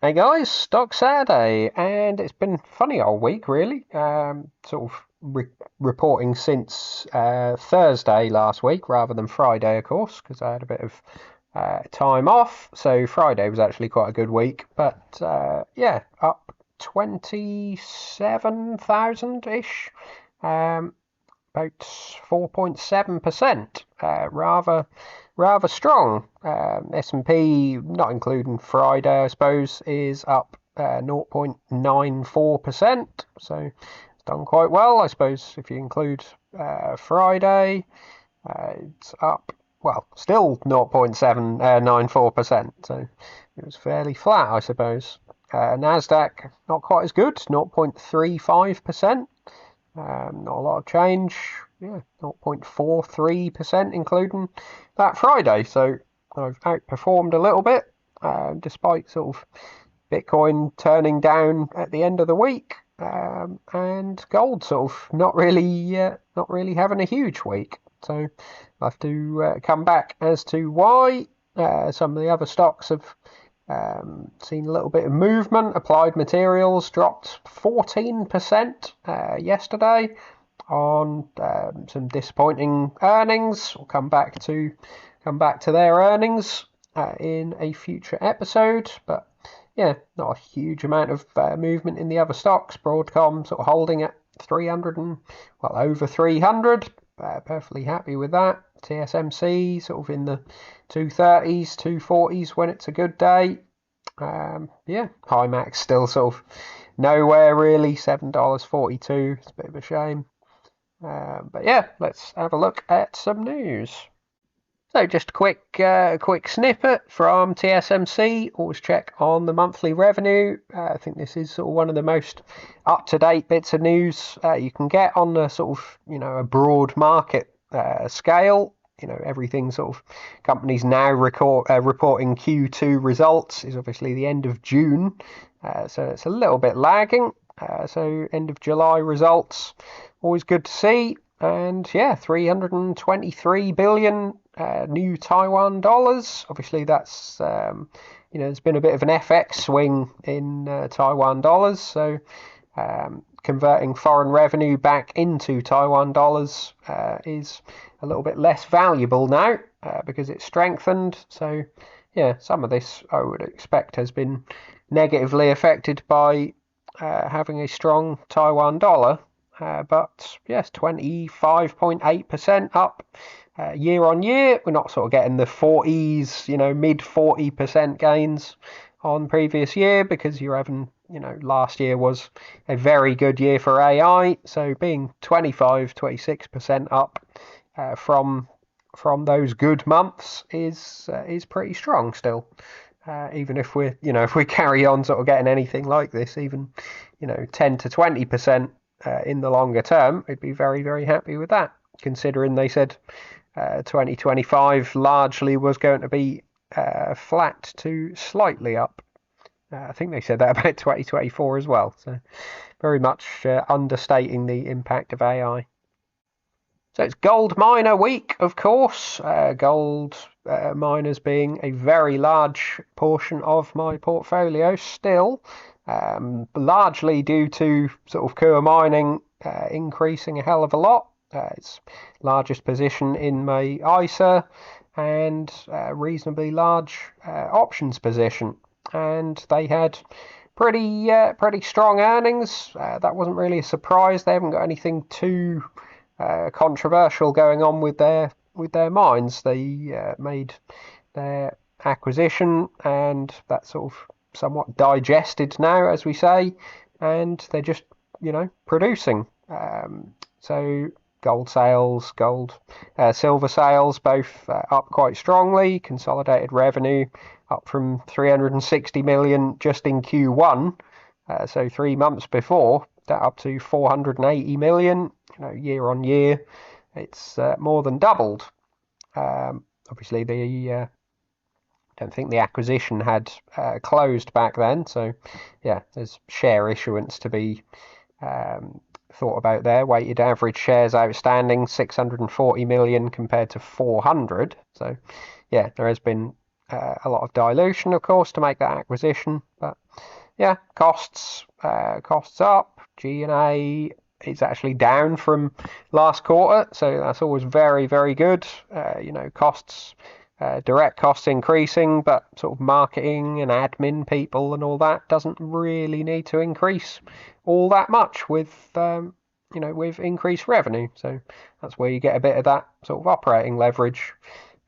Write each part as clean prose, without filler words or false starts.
Hey guys, Stock Saturday, and it's been funny all week really. Sort of reporting since Thursday last week rather than Friday, of course, because I had a bit of time off. So Friday was actually quite a good week, but yeah, up 27,000 ish. Um, about 4.7%. Rather strong. S&P, not including Friday, I suppose, is up 0.94%. So it's done quite well. I suppose if you include Friday, it's up, well, still 0.794%. So it was fairly flat, I suppose. Nasdaq, not quite as good, 0.35%. Not a lot of change. Yeah, 0.43%, including that Friday. So I've outperformed a little bit, despite sort of Bitcoin turning down at the end of the week, and gold sort of not really having a huge week. So I have to come back as to why. Some of the other stocks have seen a little bit of movement. Applied Materials dropped 14% yesterday on some disappointing earnings. We'll come back to their earnings in a future episode. But yeah, not a huge amount of movement in the other stocks. Broadcom sort of holding at 300 and well over 300. Perfectly happy with that. TSMC sort of in the 230s, 240s when it's a good day. Yeah, Max still sort of nowhere really. $7.42. It's a bit of a shame. But yeah, let's have a look at some news. So just a quick snippet from TSMC. Always check on the monthly revenue. I think this is sort of one of the most up-to-date bits of news you can get on the sort of a broad market scale. Everything sort of companies now reporting Q2 results is obviously the end of June, so it's a little bit lagging. So end of July results, always good to see. And yeah, 323 billion new Taiwan dollars. Obviously, that's there's been a bit of an FX swing in Taiwan dollars, so converting foreign revenue back into Taiwan dollars is a little bit less valuable now because it's strengthened. So yeah, some of this I would expect has been negatively affected by having a strong Taiwan dollar. But yes, 25.8% up year on year. We're not sort of getting the 40s, mid 40% gains on previous year because you're having, last year was a very good year for AI. So being 26% up from those good months is pretty strong still. Even if we carry on sort of getting anything like this, even 10 to 20% in the longer term, we'd be very, very happy with that, considering they said 2025 largely was going to be flat to slightly up. I think they said that about 2024 as well, so very much understating the impact of AI. So it's gold miner week, of course. Gold miners being a very large portion of my portfolio still, largely due to sort of Coeur mining increasing a hell of a lot. It's largest position in my ISA and reasonably large options position, and they had pretty strong earnings. That wasn't really a surprise. They haven't got anything too controversial going on with their mines. They made their acquisition, and that's sort of somewhat digested now, as we say, and they're just producing. So gold sales, silver sales, both up quite strongly. Consolidated revenue up from 360 million just in Q1, so 3 months before that, up to 480 million. Year on year, it's more than doubled. Obviously, the don't think the acquisition had closed back then, so yeah, there's share issuance to be thought about there. Weighted average shares outstanding 640 million compared to 400. So yeah, there has been a lot of dilution, of course, to make that acquisition. But yeah, costs up. G&A is actually down from last quarter, so that's always very, very good. Costs, direct costs increasing, but sort of marketing and admin people and all that doesn't really need to increase all that much with with increased revenue. So that's where you get a bit of that sort of operating leverage.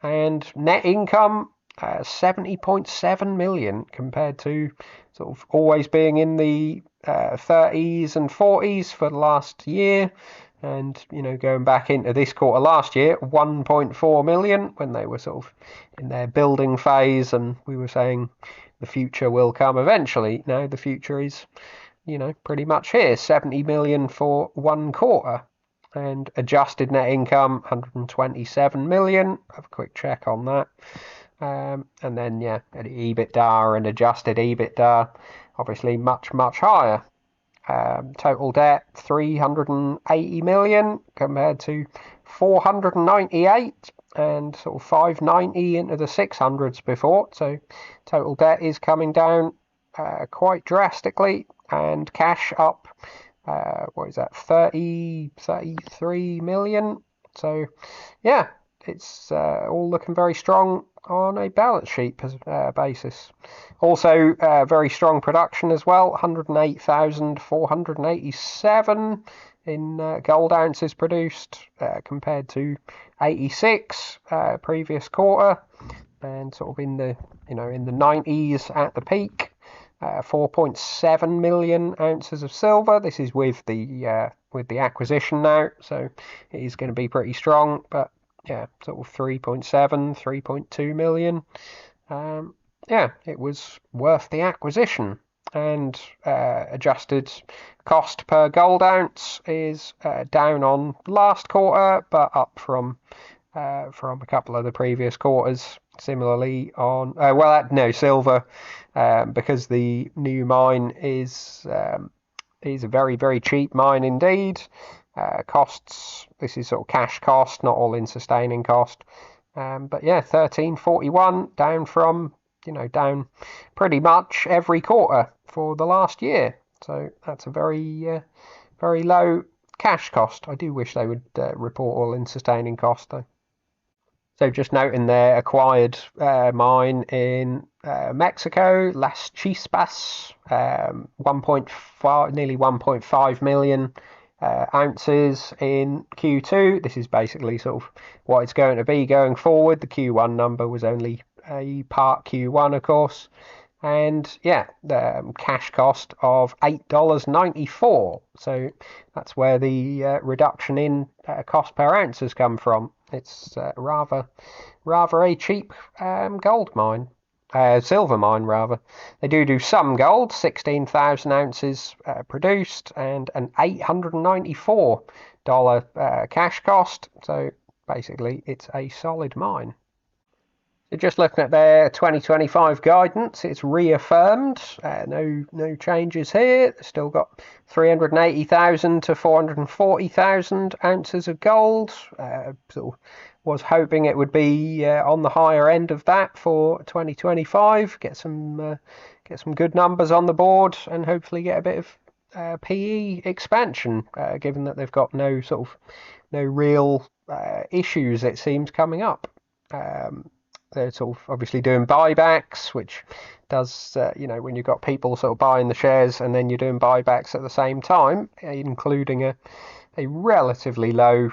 And net income, 70.7 million compared to sort of always being in the 30s and 40s for the last year. And, going back into this quarter last year, 1.4 million when they were sort of in their building phase, and we were saying the future will come eventually. Now the future is, pretty much here, 70 million for one quarter. And adjusted net income, 127 million. Have a quick check on that. And then, EBITDA and adjusted EBITDA, obviously much, much higher. Total debt, 380 million compared to 498 and sort of 590 into the 600s before. So total debt is coming down quite drastically, and cash up, 33 million. So yeah, it's all looking very strong on a balance sheet basis. Also, very strong production as well, 108,487 in gold ounces produced compared to 86 previous quarter, and sort of in the 90s at the peak. 4.7 million ounces of silver. This is with the acquisition now, so it is going to be pretty strong. But yeah, sort of 3.2 million. It was worth the acquisition. And adjusted cost per gold ounce is down on last quarter, but up from a couple of the previous quarters. Similarly on silver, because the new mine is a very, very cheap mine indeed. Costs, this is sort of cash cost, not all in sustaining cost. But yeah, 1341 down from down pretty much every quarter for the last year. So that's a very very low cash cost. I do wish they would report all in sustaining cost though. So just noting their acquired mine in Mexico, Las Chispas, 1.5, nearly 1.5 million ounces in Q2. This is basically sort of what it's going to be going forward. The Q1 number was only a part Q1, of course. And yeah, the cash cost of $8.94. So that's where the reduction in cost per ounce has come from. It's rather a cheap gold mine, silver mine rather. They do some gold, 16,000 ounces produced, and an $894 cash cost. So basically, it's a solid mine. So just looking at their 2025 guidance, it's reaffirmed. No changes here. Still got 380,000 to 440,000 ounces of gold. Sort of was hoping it would be on the higher end of that for 2025. Get some good numbers on the board, and hopefully get a bit of PE expansion. Given that they've got no real issues, it seems, coming up. They're sort of obviously doing buybacks, which does, when you've got people sort of buying the shares and then you're doing buybacks at the same time, including a relatively low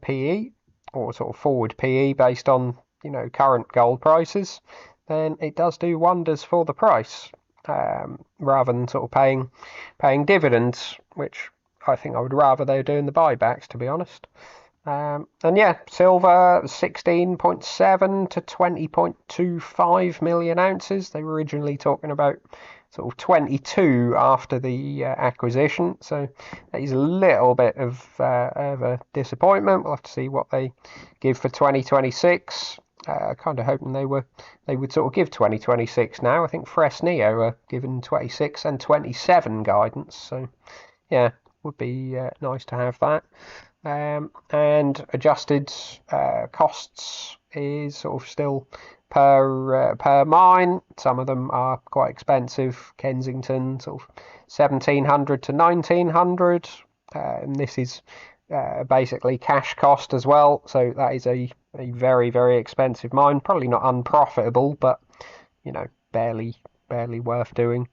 PE or sort of forward PE based on, current gold prices, then it does do wonders for the price, rather than sort of paying dividends, which I think I would rather they're doing the buybacks, to be honest. And yeah, silver 16.7 to 20.25 million ounces. They were originally talking about sort of 22 after the acquisition, so that is a little bit of a disappointment. We'll have to see what they give for 2026. Kind of hoping they would sort of give 2026 now. I think Fresnillo are given 26 and 27 guidance, so yeah, would be nice to have that. And adjusted costs is sort of still per mine. Some of them are quite expensive. Kensington, sort of 1,700 to 1,900, and this is basically cash cost as well. So that is a very, very expensive mine. Probably not unprofitable, but you know, barely worth doing.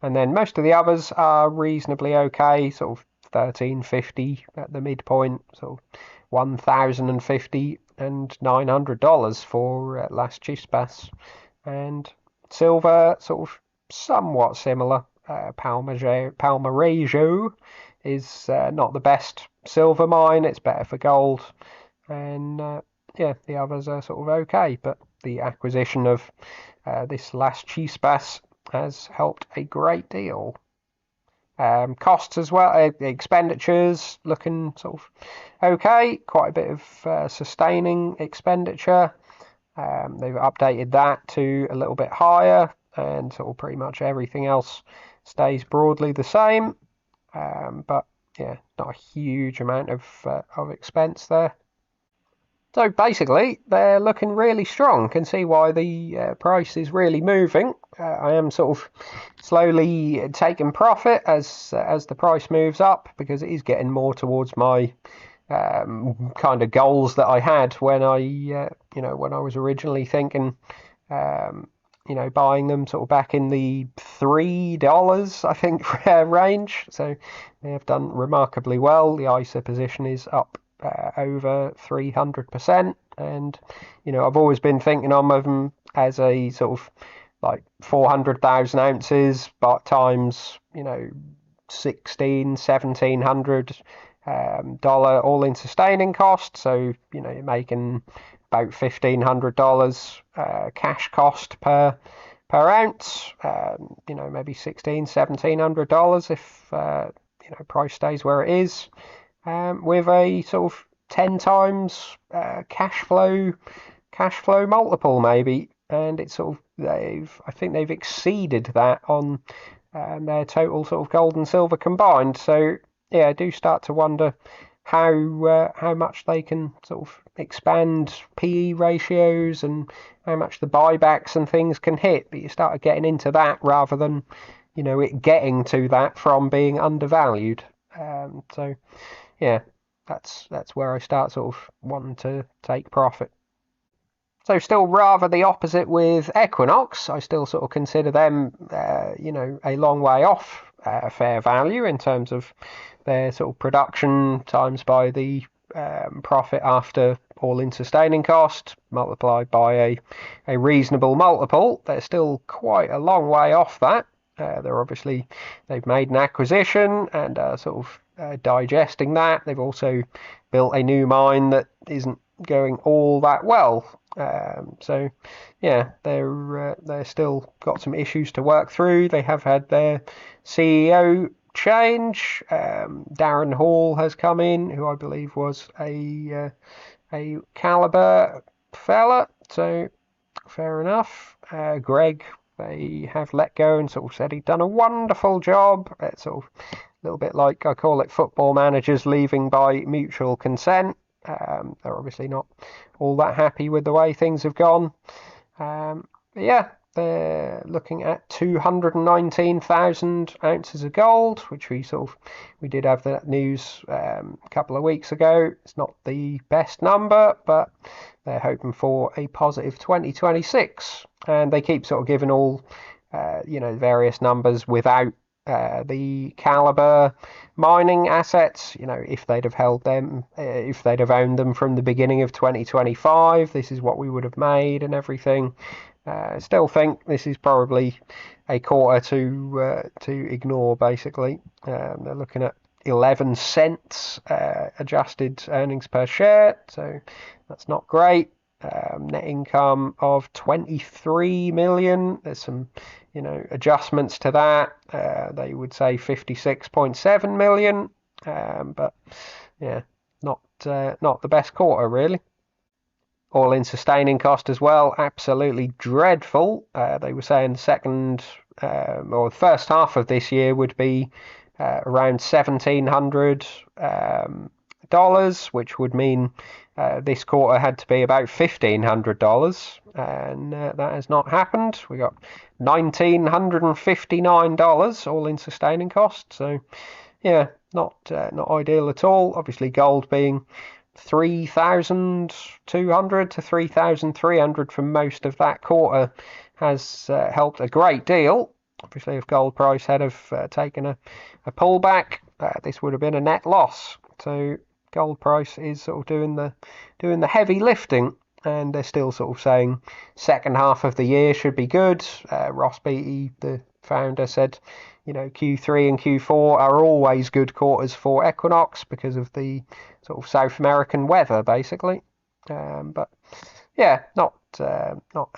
And then most of the others are reasonably okay, sort of 1,350 at the midpoint, sort of 1,050 and $900 for Las Chispas. And silver, sort of somewhat similar. Palmarejo is not the best silver mine. It's better for gold. And yeah, the others are sort of okay. But the acquisition of this Las Chispas has helped a great deal. Costs as well, expenditures looking sort of okay, quite a bit of sustaining expenditure. They've updated that to a little bit higher, and sort of pretty much everything else stays broadly the same. But yeah, not a huge amount of expense there. So basically, they're looking really strong. Can see why the price is really moving. I am sort of slowly taking profit as the price moves up, because it is getting more towards my kind of goals that I had when I when I was originally thinking buying them sort of back in the $3 I think range. So they have done remarkably well. The ISA position is up over 300%, and I've always been thinking of them as a sort of like 400,000 ounces, but times 1,700 dollar all-in sustaining cost. So you're making about $1,500 cash cost per ounce. Maybe $1,700 if price stays where it is. With a sort of 10 times cash flow multiple maybe, and it's sort of I think they've exceeded that on their total sort of gold and silver combined. So yeah, I do start to wonder how much they can sort of expand PE ratios and how much the buybacks and things can hit. But you start getting into that rather than it getting to that from being undervalued. So yeah, that's where I start sort of wanting to take profit. So still rather the opposite with Equinox. I still sort of consider them, a long way off fair value in terms of their sort of production times by the profit after all-in sustaining cost multiplied by a reasonable multiple. They're still quite a long way off that. They've made an acquisition and sort of digesting that. They've also built a new mine that isn't going all that well. So yeah, they're still got some issues to work through. They have had their CEO change. Darren Hall has come in, who I believe was a caliber fella. So fair enough. Greg, they have let go and sort of said he'd done a wonderful job. It's sort of a little bit like, I call it football managers leaving by mutual consent. They're obviously not all that happy with the way things have gone. But yeah, they're looking at 219,000 ounces of gold, which we did have that news a couple of weeks ago. It's not the best number, but they're hoping for a positive 2026. And they keep sort of giving all, various numbers without the caliber mining assets. If they'd have held them, if they'd have owned them from the beginning of 2025, this is what we would have made and everything. I still think this is probably a quarter to ignore, basically. They're looking at 11 cents adjusted earnings per share, so that's not great. Net income of 23 million. There's some adjustments to that. They would say 56.7 million, but yeah, not the best quarter really. All-in sustaining cost as well, absolutely dreadful. They were saying the first half of this year would be around 1,700 which would mean this quarter had to be about $1,500, and that has not happened. We got $1,959 all in sustaining costs. So yeah, not ideal at all. Obviously, gold being 3,200 to 3,300 for most of that quarter has helped a great deal. Obviously, if gold price had have taken a pullback, this would have been a net loss. So gold price is sort of doing the heavy lifting, and they're still sort of saying second half of the year should be good. Ross Beatty, the founder, said, Q3 and Q4 are always good quarters for Equinox because of the sort of South American weather, basically. But yeah, not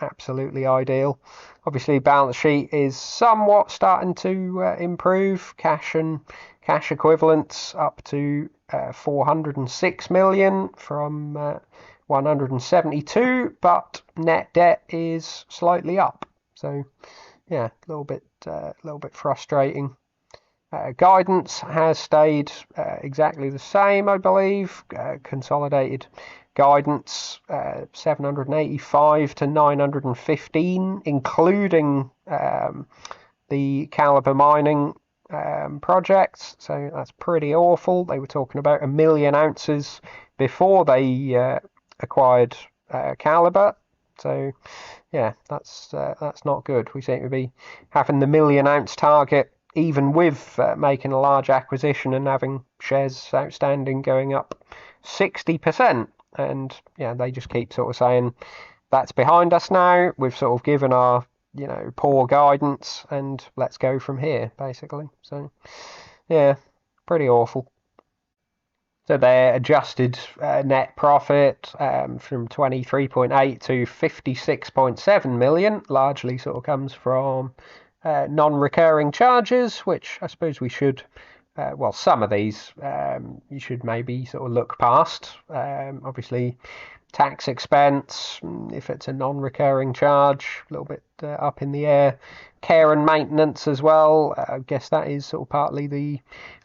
absolutely ideal. Obviously, balance sheet is somewhat starting to improve. Cash and cash equivalents up to 406 million from 172, but net debt is slightly up. So yeah, a little bit frustrating. Guidance has stayed exactly the same, I believe. Consolidated guidance 785 to 915, including the Calibre mining projects. So that's pretty awful. They were talking about 1 million ounces before they acquired Calibre. So yeah, that's not good. We seem to be having the 1 million ounce target even with making a large acquisition and having shares outstanding going up 60%. And yeah, they just keep sort of saying that's behind us now. We've sort of given our poor guidance and let's go from here, basically. So yeah, pretty awful. So their adjusted net profit from 23.8 to 56.7 million largely sort of comes from non-recurring charges, which I suppose we should, some of these you should maybe sort of look past. Obviously, tax expense, if it's a non-recurring charge, a little bit up in the air. Care and maintenance as well. I guess that is sort of partly the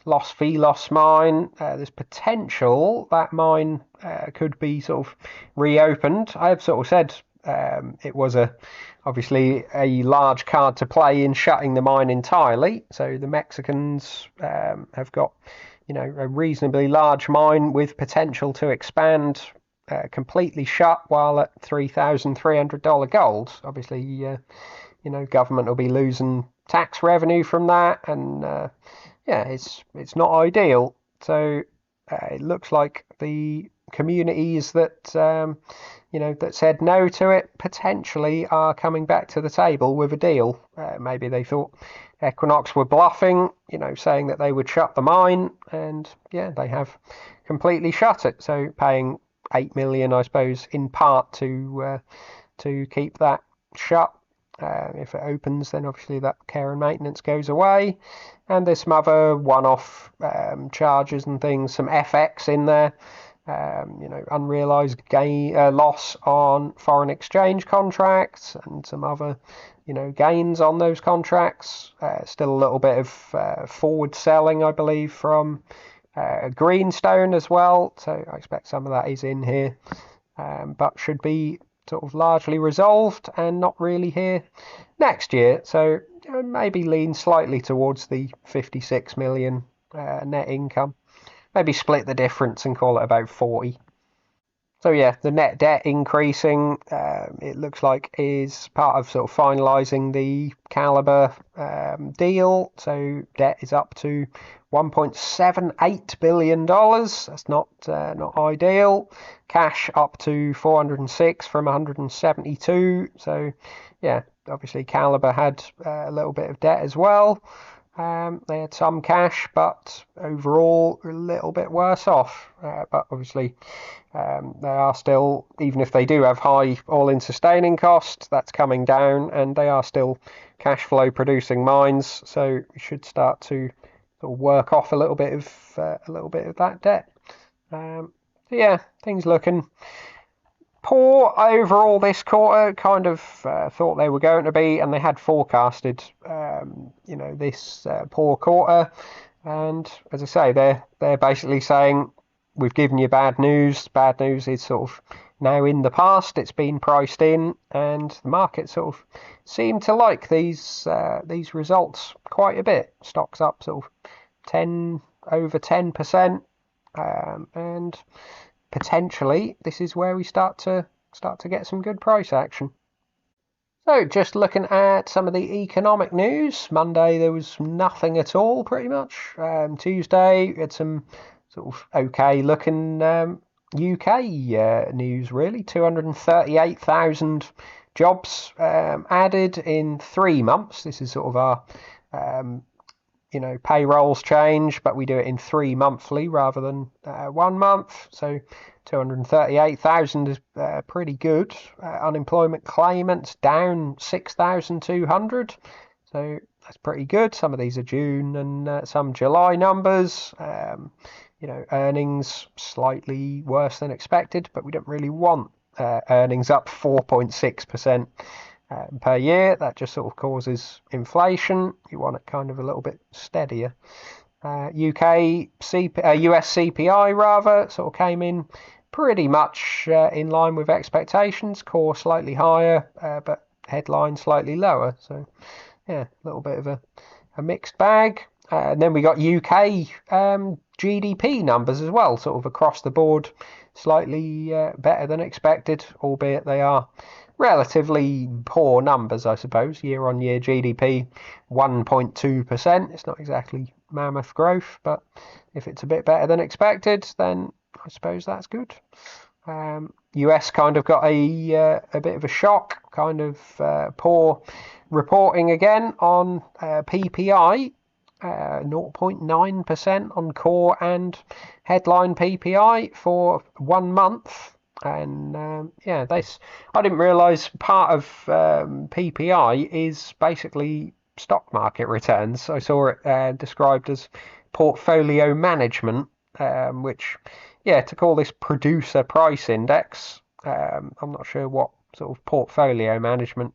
Los Filos mine. There's potential that mine could be sort of reopened. I have sort of said it was obviously a large card to play in shutting the mine entirely. So the Mexicans have got a reasonably large mine with potential to expand, completely shut while at $3,300 gold. Obviously, government will be losing tax revenue from that, and yeah, it's not ideal. So it looks like the communities that that said no to it potentially are coming back to the table with a deal. Maybe they thought Equinox were bluffing, saying that they would shut the mine, and yeah, they have completely shut it. So paying 8 million, I suppose, in part to keep that shut. If it opens, then obviously that care and maintenance goes away, and there's some other one-off charges and things, some FX in there, unrealized gain loss on foreign exchange contracts, and some other gains on those contracts. Still a little bit of forward selling, I believe, from Greenstone as well, so I expect some of that is in here, but should be sort of largely resolved and not really here next year. So maybe lean slightly towards the 56 million net income. Maybe split the difference and call it about 40. So yeah, the net debt increasing, it looks like, is part of sort of finalising the Calibre deal. So debt is up to $1.78 billion. That's not ideal. Cash up to 406 from 172. So yeah, obviously Calibre had a little bit of debt as well. They had some cash, but overall a little bit worse off. But obviously they are still, even if they do have high all-in sustaining costs, that's coming down, and they are still cash flow producing mines. So we should start to sort of work off a little bit of that debt. So yeah, things looking poor overall this quarter. Kind of thought they were going to be, and they had forecasted this poor quarter, and as I say, they're basically saying we've given you bad news. Bad news is sort of now in the past. It's been priced in, and the market sort of seem to like these results quite a bit. Stocks up sort of over 10%, and potentially this is where we start to get some good price action. So just looking at some of the economic news. Monday there was nothing at all, pretty much. Tuesday we had some sort of okay looking UK news, really. 238,000 jobs added in 3 months. This is sort of our payrolls change, but we do it in 3 monthly rather than 1 month. So 238,000 is pretty good. Unemployment claimants down 6,200. So that's pretty good. Some of these are June and some July numbers. Earnings slightly worse than expected, but we don't really want earnings up 4.6%. Per year. That just sort of causes inflation. You want it kind of a little bit steadier. US CPI rather sort of came in pretty much in line with expectations. Core slightly higher, but headline slightly lower. So yeah, a little bit of a mixed bag. And then we got UK GDP numbers as well, sort of across the board, slightly better than expected, albeit they are relatively poor numbers, I suppose. Year-on-year GDP 1.2%. It's not exactly mammoth growth, but if it's a bit better than expected, then I suppose that's good. US kind of got a bit of a shock, kind of poor reporting again on PPI. 0.9% on core and headline PPI for 1 month. And I didn't realise part of PPI is basically stock market returns. I saw it described as portfolio management, which, to call this producer price index, I'm not sure what sort of portfolio management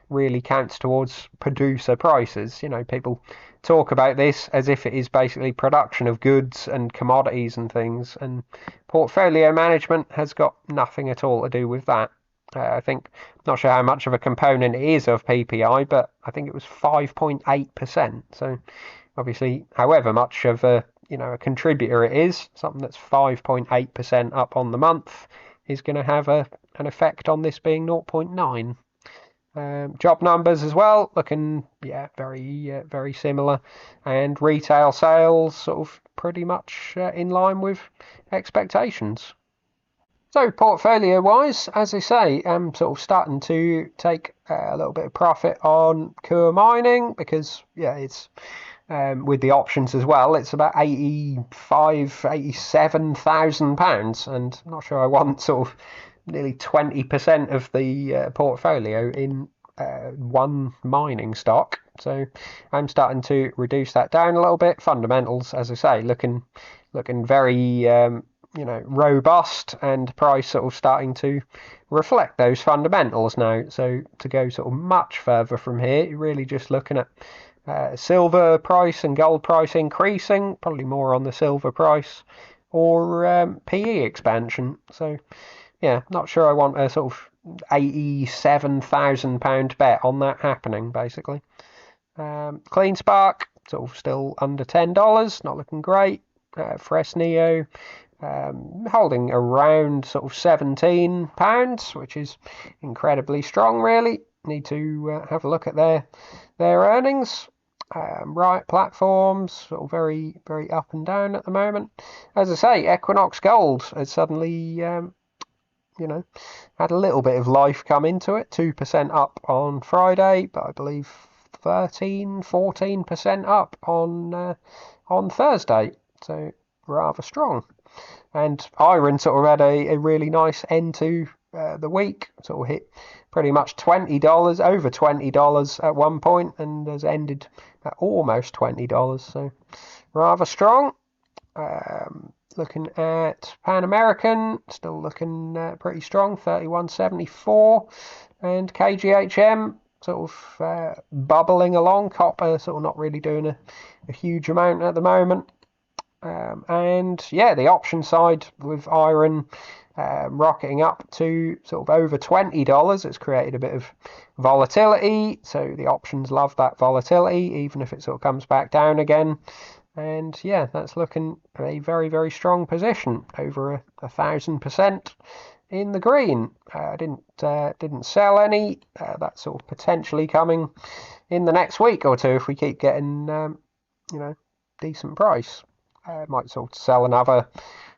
really counts towards producer prices. People talk about this as if it is basically production of goods and commodities and things, and portfolio management has got nothing at all to do with that. I think, not sure how much of a component it is of PPI, but I think it was 5.8%. So obviously, however much of a contributor it is, something that's 5.8% up on the month is going to have an effect on this being 0.9. Job numbers as well, looking very similar, and retail sales sort of pretty much in line with expectations. So portfolio wise, as I say, I'm sort of starting to take a little bit of profit on Coeur mining, because it's with the options as well, it's about £87,000, and I'm not sure I want sort of nearly 20% of the portfolio in one mining stock. So I'm starting to reduce that down a little bit. Fundamentals, as I say, looking very robust, and price sort of starting to reflect those fundamentals now. So to go sort of much further from here, you're really just looking at silver price and gold price increasing, probably more on the silver price, or PE expansion. So not sure I want a sort of £87,000 bet on that happening, basically. Clean Spark, sort of still under $10, not looking great. Fresnillo, holding around sort of £17, which is incredibly strong, really. Need to have a look at their earnings. Right platforms, sort of very, very up and down at the moment. As I say, Equinox Gold has suddenly had a little bit of life come into it. 2% up on Friday, but I believe 14% up on Thursday. So rather strong. And IREN sort of had a really nice end to the week. Sort of hit pretty much $20, over $20 at one point, and has ended at almost $20. So rather strong. Looking at Pan American, still looking pretty strong, 31.74, and KGHM sort of bubbling along. Copper sort of not really doing a huge amount at the moment. And yeah, the option side with IREN rocketing up to sort of over $20, it's created a bit of volatility. So the options love that volatility, even if it sort of comes back down again. And yeah, that's looking a very, very strong position, over 1,000% in the green. Didn't sell any. That's sort of potentially coming in the next week or two if we keep getting decent price. Might sort of sell another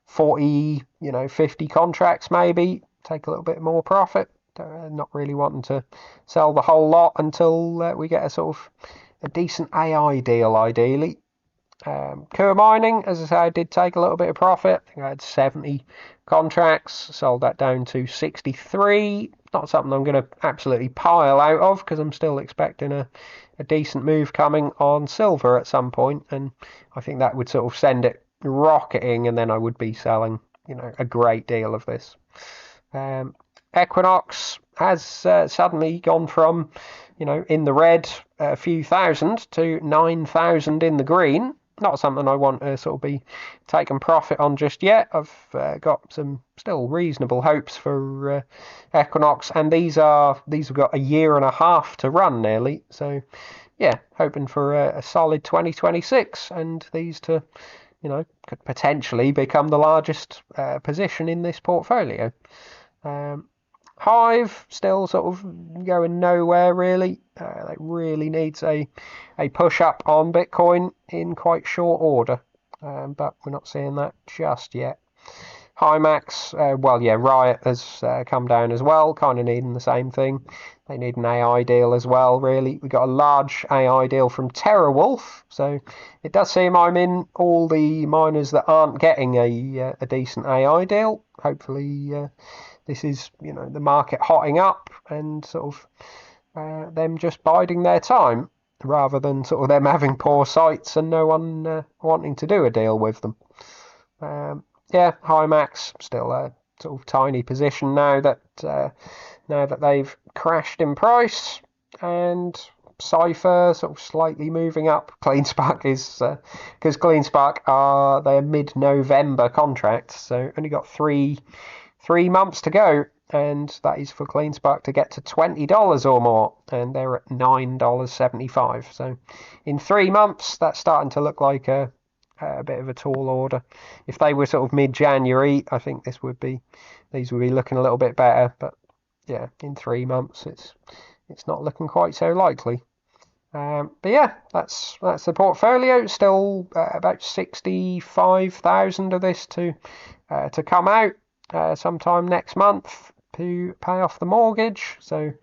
40, 50 contracts maybe, take a little bit more profit. Not really wanting to sell the whole lot until we get a sort of a decent AI deal, ideally. Coeur mining, as I say, I did take a little bit of profit. I think I had 70 contracts, sold that down to 63. Not something I'm going to absolutely pile out of, because I'm still expecting a decent move coming on silver at some point, and I think that would sort of send it rocketing, and then I would be selling, a great deal of this. Equinox has suddenly gone from, in the red a few thousand to 9,000 in the green. Not something I want to sort of be taking profit on just yet. I've got some still reasonable hopes for Equinox, and these have got a year and a half to run nearly. So yeah, hoping for a solid 2026, and these to could potentially become the largest position in this portfolio. Hive still sort of going nowhere really. It really needs a push up on Bitcoin in quite short order, but we're not seeing that just yet. Himax, Riot has come down as well, kind of needing the same thing. They need an AI deal as well, really. We got a large AI deal from TerraWolf, so it does seem I'm in all the miners that aren't getting a decent AI deal. Hopefully this is, the market hotting up and sort of them just biding their time, rather than sort of them having poor sites and no one wanting to do a deal with them. Himax still a sort of tiny position now that they've crashed in price, and Cypher sort of slightly moving up. CleanSpark is because CleanSpark are their mid-November contracts, so only got three months to go, and that is for CleanSpark to get to $20 or more, and they're at $9.75. So in 3 months, that's starting to look like a bit of a tall order. If they were sort of mid-January, I think these would be looking a little bit better. But yeah, in 3 months, it's not looking quite so likely. But yeah, that's the portfolio. Still about 65,000 of this to come out sometime next month to pay off the mortgage. So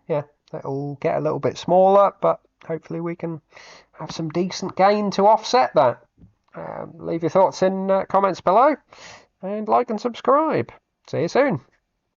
yeah, that'll get a little bit smaller, but hopefully we can have some decent gain to offset that. Leave your thoughts in comments below, and like and subscribe. See you soon.